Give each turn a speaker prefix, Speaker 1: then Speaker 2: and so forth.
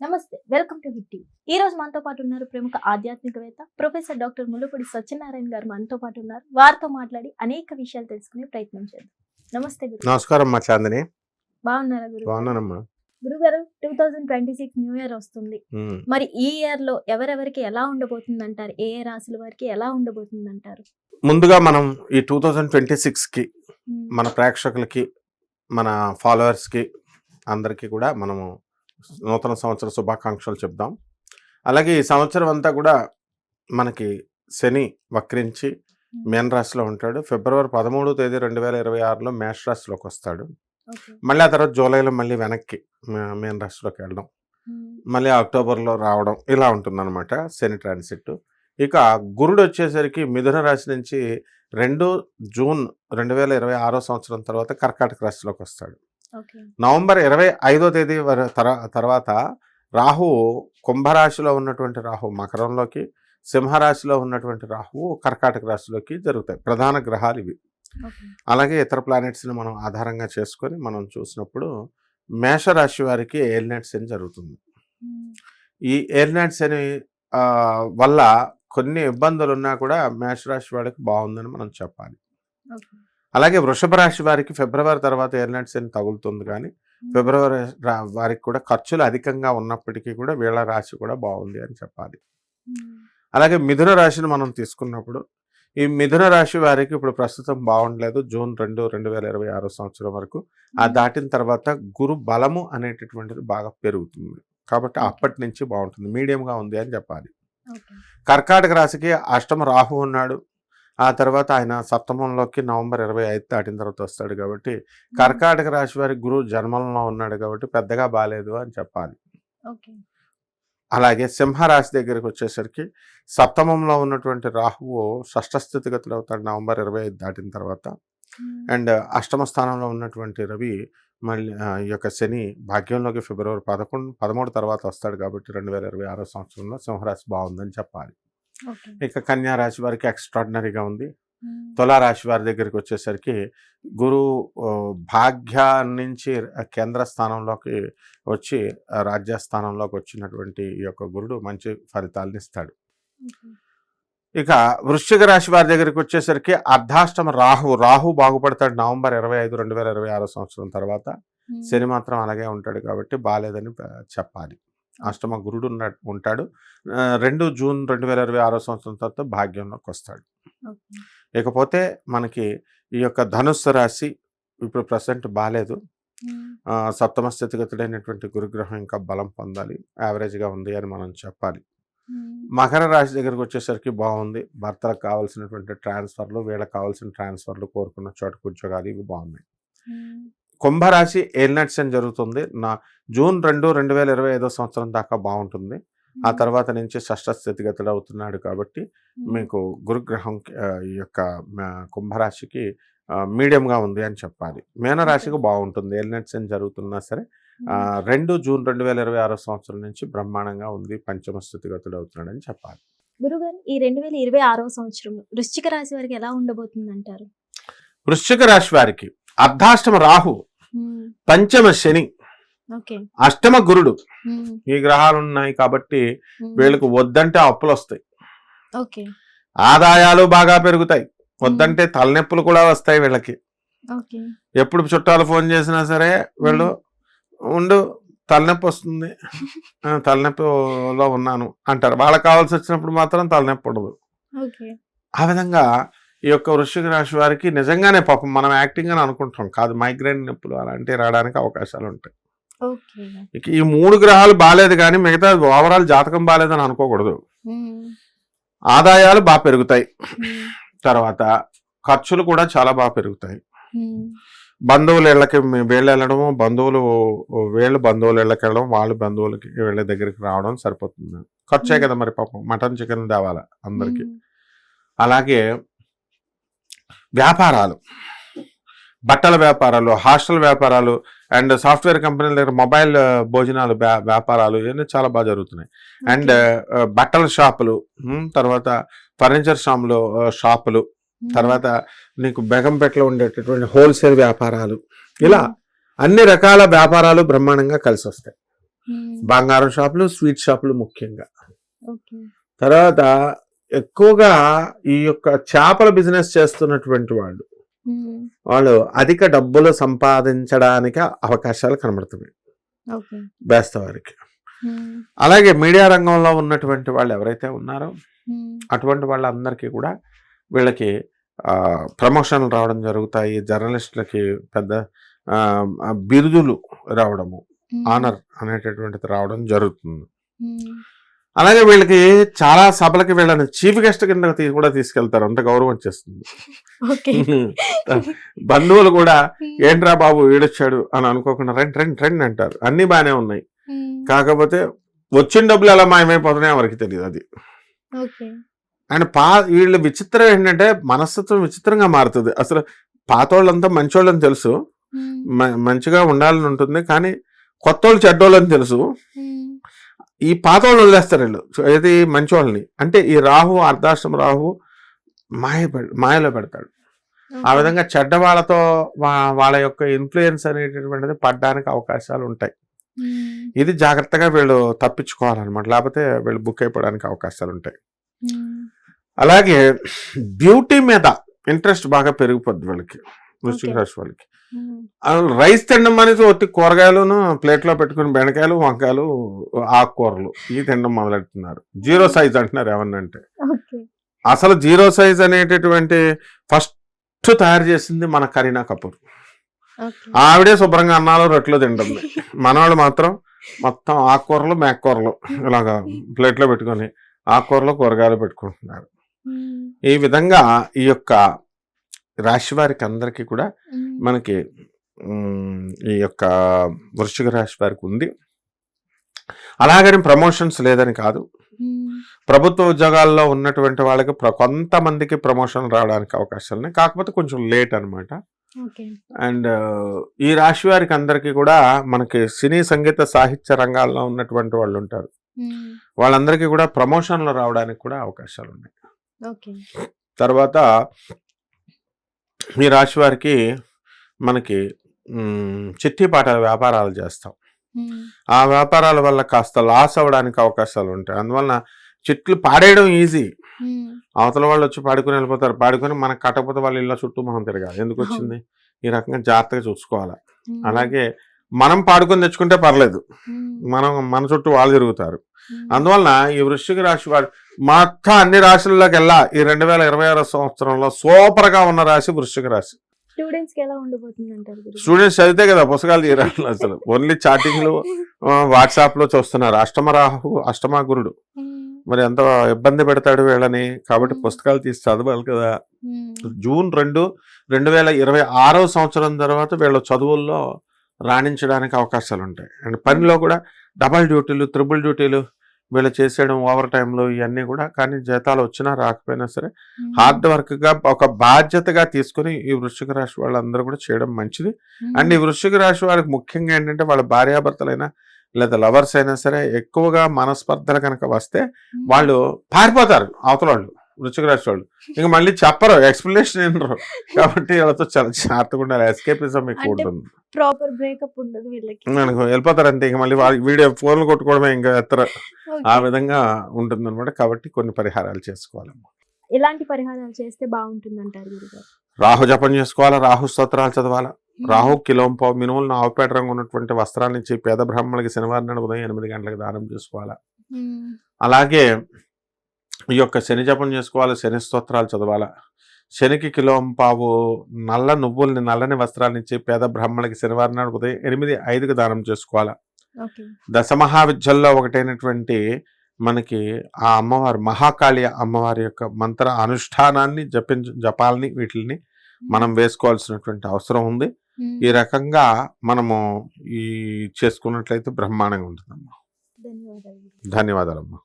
Speaker 1: నమస్తే, welcome to hit TV. ఈ రోజు మనతో పాటు ఉన్నారు ప్రముఖ ఆధ్యాత్మికవేత్త ప్రొఫెసర్ డాక్టర్ ముల్లపూడి సత్యనారాయణ గారు మనతో పాటు ఉన్నారు. వారితో మాట్లాడి అనేక విషయాలు తెలుసుకునే ప్రయత్నం చేద్దాం. నమస్తే గురు.
Speaker 2: నమస్కారం మా చాందిని.
Speaker 1: బాగున్నారా గురు?
Speaker 2: బాగున్నానమ్మా.
Speaker 1: గురుగారు, 2026 న్యూ ఇయర్ వస్తుంది. మరి ఈ ఇయర్ లో ఎవరెవరికి ఎలా ఉండబోతుంది అంటారు? ఏ ఏ రాశుల వారికి ఎలా ఉండబోతుంది అంటారు?
Speaker 2: ముందుగా మనం ఈ 2026 కి మన ప్రేక్షకులకి, మన ఫాలోవర్స్ కి అందరికీ కూడా మనము నూతన సంవత్సర శుభాకాంక్షలు చెప్దాం. అలాగే ఈ సంవత్సరం అంతా కూడా మనకి శని వక్రించి మేన రాశిలో ఉంటాడు. ఫిబ్రవరి 13వ తేదీ 2026లో మేష రాశిలోకి వస్తాడు. మళ్ళీ ఆ తర్వాత జూలైలో మళ్ళీ వెనక్కి మేన రాశిలోకి వెళ్ళడం, మళ్ళీ అక్టోబర్లో రావడం, ఇలా ఉంటుందన్నమాట శని ట్రాన్సిట్. ఇక గురుడు వచ్చేసరికి మిథున రాశి నుంచి 2 జూన్ 2026 సంవత్సరం తర్వాత కర్కాటక రాశిలోకి వస్తాడు. నవంబర్ 25వ తేదీ తర్వాత రాహు కుంభరాశిలో ఉన్నటువంటి రాహు మకరంలోకి, సింహరాశిలో ఉన్నటువంటి రాహువు కర్కాటక రాశిలోకి జరుగుతాయి. ప్రధాన గ్రహాలు ఇవి. అలాగే ఇతర ప్లానెట్స్ని మనం ఆధారంగా చేసుకొని మనం చూసినప్పుడు మేషరాశి వారికి ఏలినాటి శని జరుగుతుంది. ఈ ఏలినాటి శని వల్ల కొన్ని ఇబ్బందులు ఉన్నా కూడా మేషరాశి వాడికి బాగుందని మనం చెప్పాలి. అలాగే వృషభ రాశి వారికి ఫిబ్రవరి తర్వాత ఏలినాటి శని తగులుతుంది, కానీ ఫిబ్రవరి వారికి కూడా ఖర్చులు అధికంగా ఉన్నప్పటికీ కూడా వీళ్ళ రాశి కూడా బాగుంది అని చెప్పాలి. అలాగే మిథున రాశిని మనం తీసుకున్నప్పుడు ఈ మిథున రాశి వారికి ఇప్పుడు ప్రస్తుతం బాగుండలేదు. జూన్ 2, 2026 సంవత్సరం వరకు ఆ దాటిన తర్వాత గురు బలము అనేటటువంటిది బాగా పెరుగుతుంది, కాబట్టి అప్పటి నుంచి బాగుంటుంది, మీడియంగా ఉంది అని చెప్పాలి. కర్కాటక రాశికి అష్టమ రాహు ఉన్నాడు. ఆ తర్వాత ఆయన సప్తమంలోకి నవంబర్ 25 దాటిన తర్వాత వస్తాడు, కాబట్టి కర్కాటక రాశి వారి గురువు జన్మంలో ఉన్నాడు, కాబట్టి పెద్దగా బాగాలేదు అని చెప్పాలి. అలాగే సింహరాశి దగ్గరికి వచ్చేసరికి సప్తమంలో ఉన్నటువంటి రాహువు షష్ఠ స్థితిగతులు అవుతాడు నవంబర్ 25 దాటిన తర్వాత. అండ్ అష్టమ స్థానంలో ఉన్నటువంటి రవి మళ్ళీ ఈ యొక్క శని భాగ్యంలోకి ఫిబ్రవరి 13 తర్వాత వస్తాడు, కాబట్టి 2026 సంవత్సరంలో సింహరాశి బాగుందని చెప్పాలి. ఇక కన్యా రాశి వారికి ఎక్స్ట్రాడినరీగా ఉంది. తులారాశి వారి దగ్గరికి వచ్చేసరికి గురువు భాగ్య నుంచి కేంద్ర స్థానంలోకి వచ్చి రాజ్యస్థానంలోకి వచ్చినటువంటి ఈ యొక్క గురుడు మంచి ఫలితాలను ఇస్తాడు. ఇక వృశ్చిక రాశి వారి దగ్గరికి వచ్చేసరికి అర్ధాష్టమ రాహు బాగుపడతాడు నవంబర్ 25, 2026 సంవత్సరం తర్వాత. శని మాత్రం అలాగే ఉంటాడు, కాబట్టి బాగాలేదని చెప్పాలి. అష్టమ గురుడు ఉంటాడు. 2 జూన్ 2026 సంవత్సరం తర్వాత భాగ్యంలోకి వస్తాడు. ఇకపోతే మనకి ఈ యొక్క ధనుస్సు రాశి ఇప్పుడు ప్రజెంట్ బాగాలేదు. సప్తమ స్థితిగతుడైనటువంటి గురుగ్రహం ఇంకా బలం పొందాలి, యావరేజ్గా ఉంది అని మనం చెప్పాలి. మకర రాశి దగ్గరకు వచ్చేసరికి బాగుంది. భర్తలకు కావాల్సినటువంటి ట్రాన్స్ఫర్లు, వీళ్ళకి కావాల్సిన ట్రాన్స్ఫర్లు, కోరుకున్న చోటుకు ఉద్యోగాలు ఇవి బాగున్నాయి. కుంభరాశి ఏలినాటి శని జరుగుతుంది. జూన్ 2, 2025 సంవత్సరం దాకా బాగుంటుంది. ఆ తర్వాత నుంచి షష్ఠ స్థితిగతుడు అవుతున్నాడు, కాబట్టి మీకు గురుగ్రహం ఈ యొక్క కుంభరాశికి మీడియంగా ఉంది అని చెప్పాలి. మీనరాశికి బాగుంటుంది. ఏలినాటి శని జరుగుతున్నా సరే 2 జూన్ 2026 సంవత్సరం నుంచి బ్రహ్మాండంగా ఉంది, పంచమ స్థితిగతుడు అవుతున్నాడు అని చెప్పాలి.
Speaker 1: గురుగారు, ఈ 2026 సంవత్సరంలో వృశ్చిక రాశి వారికి ఎలా ఉండబోతుంది అంటారు?
Speaker 2: వృశ్చిక రాశి వారికి అర్ధాష్టమ రాహు, పంచమ శని, అష్టమ గురుడు, ఈ గ్రహాలు ఉన్నాయి, కాబట్టి వీళ్ళకు వద్దంటే అప్పులు వస్తాయి, ఆదాయాలు బాగా పెరుగుతాయి, వద్దంటే తలనొప్పులు కూడా వస్తాయి వీళ్ళకి. ఎప్పుడు చుట్టాలు ఫోన్ చేసినా సరే వీళ్ళు ఉండు తలనొప్పి వస్తుంది, తలనొప్పిలో ఉన్నాను అంటారు. వాళ్ళకి కావాల్సి వచ్చినప్పుడు మాత్రం తలనొప్పి ఉండదు. ఆ విధంగా ఈ యొక్క వృశ్చిక రాశి వారికి నిజంగానే పాపం మనం యాక్టింగ్ అని అనుకుంటాం, కాదు, మైగ్రేన్ నొప్పులు అలాంటివి రావడానికి అవకాశాలు ఉంటాయి. ఇక ఈ 3 గ్రహాలు బాగాలేదు, కానీ మిగతా ఓవరాల్ జాతకం బాగాలేదని అనుకోకూడదు. ఆదాయాలు బాగా పెరుగుతాయి, తర్వాత ఖర్చులు కూడా చాలా బాగా పెరుగుతాయి. బంధువుల ఇళ్ళకి వీళ్ళు వెళ్ళడము, వీళ్ళు బంధువుల ఇళ్ళకి వెళ్ళడం, వాళ్ళు బంధువులకి వీళ్ళ దగ్గరికి రావడం సరిపోతుంది. ఖర్చే కదా మరి, పాపం మటన్ చికెన్ తేవాలి అందరికి. అలాగే వ్యాపారాలు, బట్టల వ్యాపారాలు, హాస్టల్ వ్యాపారాలు అండ్ సాఫ్ట్వేర్ కంపెనీల దగ్గర మొబైల్ భోజనాలు వ్యాపారాలు ఇవన్నీ చాలా బాగా జరుగుతున్నాయి. అండ్ బట్టల షాపులు, తర్వాత ఫర్నిచర్ షాపులు, తర్వాత నీకు బేగంపేటలో ఉండేటటువంటి హోల్సేల్ వ్యాపారాలు, ఇలా అన్ని రకాల వ్యాపారాలు బ్రహ్మాండంగా కలిసి వస్తాయి. బంగారం షాపులు, స్వీట్ షాపులు ముఖ్యంగా.
Speaker 1: ఓకే.
Speaker 2: తర్వాత ఎక్కువగా ఈ యొక్క చేపల బిజినెస్ చేస్తున్నటువంటి వాళ్ళు అధిక డబ్బులు సంపాదించడానికి అవకాశాలు కనబడుతున్నాయి
Speaker 1: ఓకే.
Speaker 2: బేస్తవారికి. అలాగే మీడియా రంగంలో ఉన్నటువంటి వాళ్ళు ఎవరైతే ఉన్నారో అటువంటి వాళ్ళందరికీ కూడా వీళ్ళకి ప్రమోషన్లు రావడం జరుగుతాయి. జర్నలిస్టులకి పెద్ద బిరుదులు రావడము, ఆనర్ అనేటటువంటిది రావడం జరుగుతుంది. అలాగే వీళ్ళకి చాలా సభలకి వీళ్ళని చీఫ్ గెస్ట్ కింద కూడా తీసుకెళ్తారు, అంత గౌరవం వచ్చేస్తుంది. బంధువులు కూడా ఏంట్రా బాబు వీడొచ్చాడు అని అనుకోకుండా రండి రండి రండి అంటారు. అన్ని బాగానే ఉన్నాయి, కాకపోతే వచ్చిన డబ్బులు ఎలా మాయమైపోతున్నాయో ఎవరికి తెలియదు అది. అండ్ వీళ్ళ విచిత్రం ఏంటంటే మనస్తత్వం విచిత్రంగా మారుతుంది. అసలు పాతోళ్ళంతా మంచోళ్ళని తెలుసు, మంచిగా ఉండాలని ఉంటుంది, కానీ కొత్తోళ్ళు చెడ్డోళ్ళని తెలుసు. ఈ పాతోళ్ళు వదిలేస్తారు వీళ్ళు ఏది మంచోళ్ళని. అంటే ఈ రాహు, అర్ధాష్టమ రాహు మాయలో పెడతాడు. ఆ విధంగా చెడ్డ వాళ్ళతో వాళ్ళ యొక్క ఇన్ఫ్లుయెన్స్ అనేటటువంటిది పడడానికి అవకాశాలు ఉంటాయి. ఇది జాగ్రత్తగా వీళ్ళు తప్పించుకోవాలన్నమాట, లేకపోతే వీళ్ళు బుక్ అయిపోవడానికి అవకాశాలు ఉంటాయి. అలాగే బ్యూటీ మీద ఇంట్రెస్ట్ బాగా పెరిగిపోద్ది వీళ్ళకి, వృశ్చిక రాశి వాళ్ళకి. రైస్ తినడం అనేది ఒట్టి కూరగాయలను ప్లేట్లో పెట్టుకుని బెండకాయలు, వంకాయలు, ఆకుకూరలు ఇవి తినడం మొదలెడుతున్నారు. జీరో సైజ్ అంటున్నారు ఏమన్నంటే. అసలు జీరో సైజ్ అనేటటువంటి ఫస్ట్ తయారు చేసింది మన కరీనా కపూర్. ఆవిడే శుభ్రంగా అన్నాలు, రొట్టెలు తింటుంది. మనవాళ్ళు మాత్రం మొత్తం ఆకుకూరలు, మేకూరలు ఇలాగా ప్లేట్లో పెట్టుకొని ఆకుకూరలు, కూరగాయలు పెట్టుకుంటున్నారు. ఈ విధంగా ఈ యొక్క రాశి వారికి అందరికీ కూడా మనకి ఈ యొక్క వృశ్చిక రాశి వారికి ఉంది. అలాగని ప్రమోషన్స్ లేదని కాదు, ప్రభుత్వ ఉద్యోగాల్లో ఉన్నటువంటి వాళ్ళకి కొంతమందికి ప్రమోషన్ రావడానికి అవకాశాలు ఉన్నాయి, కాకపోతే కొంచెం లేట్ అనమాట. అండ్ ఈ రాశి వారికి అందరికీ కూడా మనకి సినీ, సంగీత, సాహిత్య రంగాల్లో ఉన్నటువంటి వాళ్ళు ఉంటారు, వాళ్ళందరికీ కూడా ప్రమోషన్లు రావడానికి కూడా అవకాశాలు ఉన్నాయి. తర్వాత ఈ రాశి వారికి మనకి చిట్టిపాటల వ్యాపారాలు చేస్తాం, ఆ వ్యాపారాల వల్ల కాస్త లాస్ అవ్వడానికి అవకాశాలు ఉంటాయి. అందువలన చెట్లు పాడేయడం ఈజీ, అవతల వాళ్ళు వచ్చి పాడుకొని వెళ్ళిపోతారు, పాడుకొని మనకు కట్టకపోతే వాళ్ళ ఇళ్ళ చుట్టూ మనం తిరగాలి. ఎందుకు వచ్చింది? ఈ రకంగా జాగ్రత్తగా చూసుకోవాలి. అలాగే మనం పాడుకొని తెచ్చుకుంటే పర్లేదు, మన చుట్టూ వాళ్ళు తిరుగుతారు. అందువలన ఈ వృశ్చిక రాశి వారు మొత్తం అన్ని రాశుల్లోకి వెళ్ళా ఈ 2026 సంవత్సరంలో సూపర్ గా ఉన్న రాశి వృశ్చిక రాశి. స్టూడెంట్స్ చదివితే కదా పుస్తకాలు తీరాలి. అసలు ఓన్లీ చాటింగ్లు, వాట్సాప్ లో చూస్తున్నారు. అష్టమ రాహు, అష్టమ గురుడు మరి ఎంత ఇబ్బంది పెడతాడు వీళ్ళని, కాబట్టి పుస్తకాలు తీసి చదవాలి కదా. జూన్ 2, 2026 సంవత్సరం తర్వాత వీళ్ళ చదువుల్లో రాణించడానికి అవకాశాలు ఉంటాయి. అండ్ పనిలో కూడా డబల్ డ్యూటీలు, త్రిబుల్ డ్యూటీలు వీళ్ళు చేసేయడం, ఓవర్ టైంలో ఇవన్నీ కూడా. కానీ జీతాలు వచ్చినా రాకపోయినా సరే హార్డ్ వర్క్గా ఒక బాధ్యతగా తీసుకుని ఈ వృశ్చిక రాశి వాళ్ళందరూ కూడా చేయడం మంచిది. అండ్ ఈ వృశ్చిక రాశి వాళ్ళకి ముఖ్యంగా ఏంటంటే వాళ్ళ భార్యాభర్తలైనా లేదా లవర్స్ అయినా సరే ఎక్కువగా మనస్పర్ధలు కనుక వస్తే వాళ్ళు పారిపోతారు అవతల వాళ్ళు, వృశ్చిక రాశి వాళ్ళు. ఇంకా మళ్ళీ చెప్పరు, ఎక్స్ప్లెనేషన్ వినరు. కాబట్టి వాళ్ళతో చాలా జాగ్రత్తగా ఉండాలి. ఎస్కేపిజం ఎక్కువ ఉంటుంది,
Speaker 1: ప్రాపర్ బ్రేకప్ ఉండదు వీళ్ళకి,
Speaker 2: వెళ్ళిపోతారు అంతే. ఇంకా మళ్ళీ వీడియో ఫోన్లు కొట్టుకోవడమే, ఇంకా ఎత్తర ఆ విధంగా ఉంటుంది అనమాట. కాబట్టి కొన్ని పరిహారాలు చేసుకోవాలమ్మా.
Speaker 1: ఎలాంటి పరిహారాలు చేస్తే బాగుంటుంది అంటారు గురుగారు?
Speaker 2: రాహు జపం చేసుకోవాలా, రాహు స్తోత్రాలు చదవాలా. రాహు కిలోంపావు మినుములను ఆవుపేట రంగు ఉన్నటువంటి వస్త్రాల నుంచి పేద బ్రాహ్మణులకి శనివారం నాడు ఉదయం 8 గంటలకు దానం చేసుకోవాలా. అలాగే ఈ యొక్క శని జపం చేసుకోవాలి, శని స్తోత్రాలు చదవాలా. శనికి కిలోంపావు నల్ల నువ్వుల్ని, నల్లని వస్త్రాలనిచ్చి పేద బ్రాహ్మణులకి శనివారం నాడు ఉదయం 8:05కి దానం చేసుకోవాలా. దశమహావిద్యల్లో ఒకటైనటువంటి మనకి ఆ అమ్మవారు మహాకాళి అమ్మవారి యొక్క మంత్ర అనుష్ఠానాన్ని జపాలని వీటిని మనం వేసుకోవాల్సినటువంటి అవసరం ఉంది. ఈ రకంగా మనము ఈ చేసుకున్నట్లయితే బ్రహ్మాండంగా ఉంటుందమ్మా. ధన్యవాదాలమ్మా.